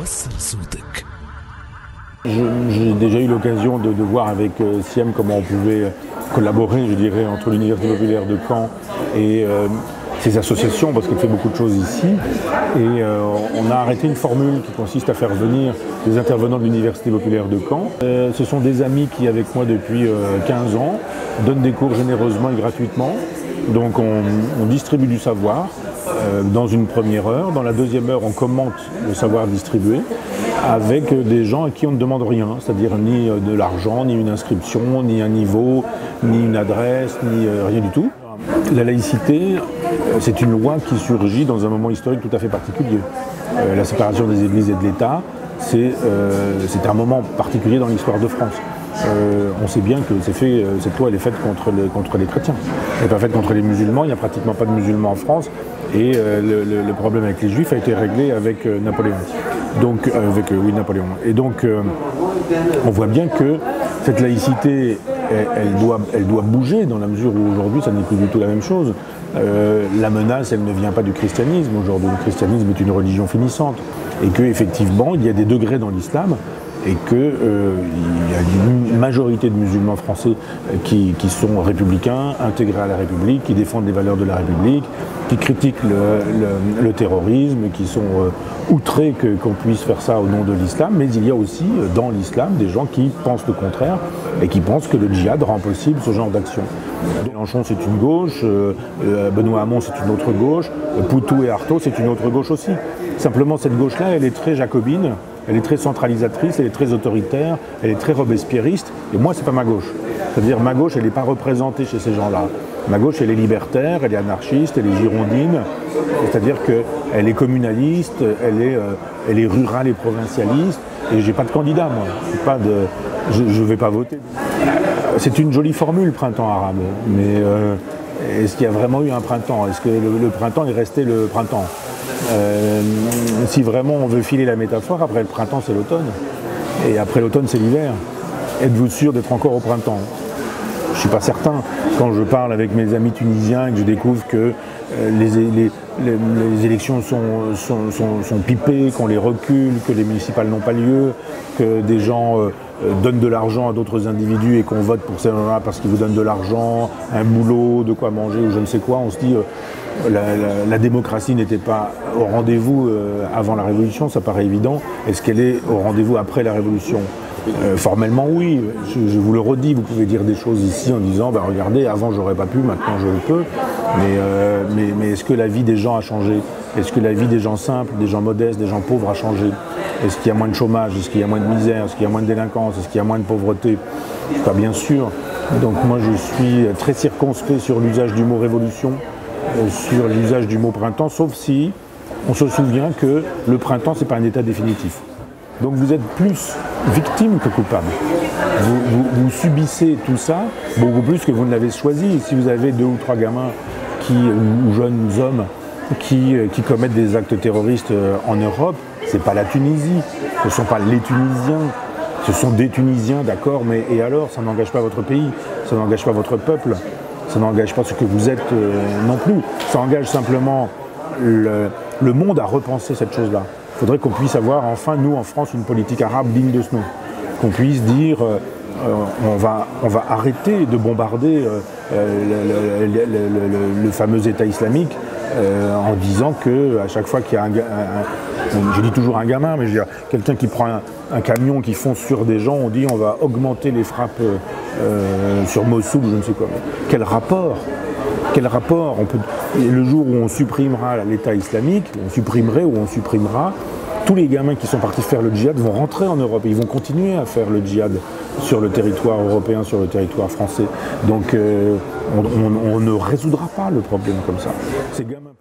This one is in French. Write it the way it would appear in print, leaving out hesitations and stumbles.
وصل صوتك. J'ai déjà eu l'occasion de voir avec Siem comment on pouvait collaborer, je dirais, entre l'Université populaire de Caen et ces associations, parce qu'elle fait beaucoup de choses ici. Et on a arrêté une formule qui consiste à faire venir des intervenants de l'Université populaire de Caen. Ce sont des amis qui, avec moi depuis 15 ans, donnent des cours généreusement et gratuitement. Donc on distribue du savoir dans une première heure. Dans la deuxième heure, on commente le savoir distribué avec des gens à qui on ne demande rien, c'est-à-dire ni de l'argent, ni une inscription, ni un niveau, ni une adresse, ni rien du tout. La laïcité, c'est une loi qui surgit dans un moment historique tout à fait particulier. La séparation des églises et de l'État, c'est un moment particulier dans l'histoire de France. On sait bien que cette loi elle est faite contre les chrétiens. Elle n'est pas faite contre les musulmans, il n'y a pratiquement pas de musulmans en France. Et le problème avec les juifs a été réglé avec Napoléon. Donc, Napoléon. Et donc, on voit bien que cette laïcité, elle doit bouger dans la mesure où aujourd'hui, ça n'est plus du tout la même chose. La menace, elle ne vient pas du christianisme. Aujourd'hui, le christianisme est une religion finissante. Et qu'effectivement, il y a des degrés dans l'islam. Et qu'il y a une majorité de musulmans français qui sont républicains, intégrés à la République, qui défendent les valeurs de la République, qui critiquent le terrorisme, qui sont outrés qu'on puisse faire ça au nom de l'islam. Mais il y a aussi dans l'islam des gens qui pensent le contraire et qui pensent que le djihad rend possible ce genre d'action. Mélenchon c'est une gauche, Benoît Hamon c'est une autre gauche, Poutou et Artaud c'est une autre gauche aussi. Simplement cette gauche-là elle est très jacobine. Elle est très centralisatrice, elle est très autoritaire, elle est très robespierriste, et moi c'est pas ma gauche. C'est-à-dire ma gauche elle n'est pas représentée chez ces gens-là. Ma gauche elle est libertaire, elle est anarchiste, elle est girondine, c'est-à-dire qu'elle est communaliste, elle est rurale et provincialiste, et j'ai pas de candidat moi, je vais pas voter. C'est une jolie formule printemps arabe, mais est-ce qu'il y a vraiment eu un printemps? Est-ce que le printemps est resté le printemps? Si vraiment on veut filer la métaphore, après le printemps c'est l'automne, et après l'automne c'est l'hiver. Êtes-vous sûr d'être encore au printemps? Je ne suis pas certain. Quand je parle avec mes amis tunisiens et que je découvre que les élections sont pipées, qu'on les recule, que les municipales n'ont pas lieu, que des gens donnent de l'argent à d'autres individus et qu'on vote pour ces gens-là parce qu'ils vous donnent de l'argent, un boulot, de quoi manger ou je ne sais quoi, on se dit la démocratie n'était pas au rendez-vous avant la Révolution, ça paraît évident. Est-ce qu'elle est au rendez-vous après la Révolution? Formellement oui, je vous le redis, vous pouvez dire des choses ici en disant bah, regardez, avant j'aurais pas pu, maintenant je le peux, mais est-ce que la vie des gens a changé? Est-ce que la vie des gens simples, des gens modestes, des gens pauvres a changé? Est-ce qu'il y a moins de chômage? Est-ce qu'il y a moins de misère? Est-ce qu'il y a moins de délinquance? Est-ce qu'il y a moins de pauvreté? Pas bien sûr. Donc moi je suis très circonspect sur l'usage du mot révolution, sur l'usage du mot printemps, sauf si on se souvient que le printemps c'est pas un état définitif. Donc vous êtes plus victime que coupable. Vous subissez tout ça beaucoup plus que vous ne l'avez choisi. Si vous avez 2 ou 3 gamins ou jeunes hommes qui commettent des actes terroristes en Europe, c'est pas la Tunisie, ce ne sont pas les Tunisiens, ce sont des Tunisiens, d'accord, mais et alors, ça n'engage pas votre pays, ça n'engage pas votre peuple, ça n'engage pas ce que vous êtes non plus, ça engage simplement le monde à repenser cette chose-là. Il faudrait qu'on puisse avoir enfin, nous en France, une politique arabe digne de ce nom. Qu'on puisse dire, on va arrêter de bombarder le fameux État islamique en disant qu'à chaque fois qu'il y a je dis toujours un gamin, mais je veux dire, quelqu'un qui prend un camion qui fonce sur des gens, on dit on va augmenter les frappes sur Mossoul ou je ne sais quoi. Quel rapport? Quel rapport? Le jour où on supprimera l'État islamique, on supprimerait ou on supprimera, tous les gamins qui sont partis faire le djihad vont rentrer en Europe et ils vont continuer à faire le djihad sur le territoire européen, sur le territoire français. Donc on ne résoudra pas le problème comme ça. Ces gamins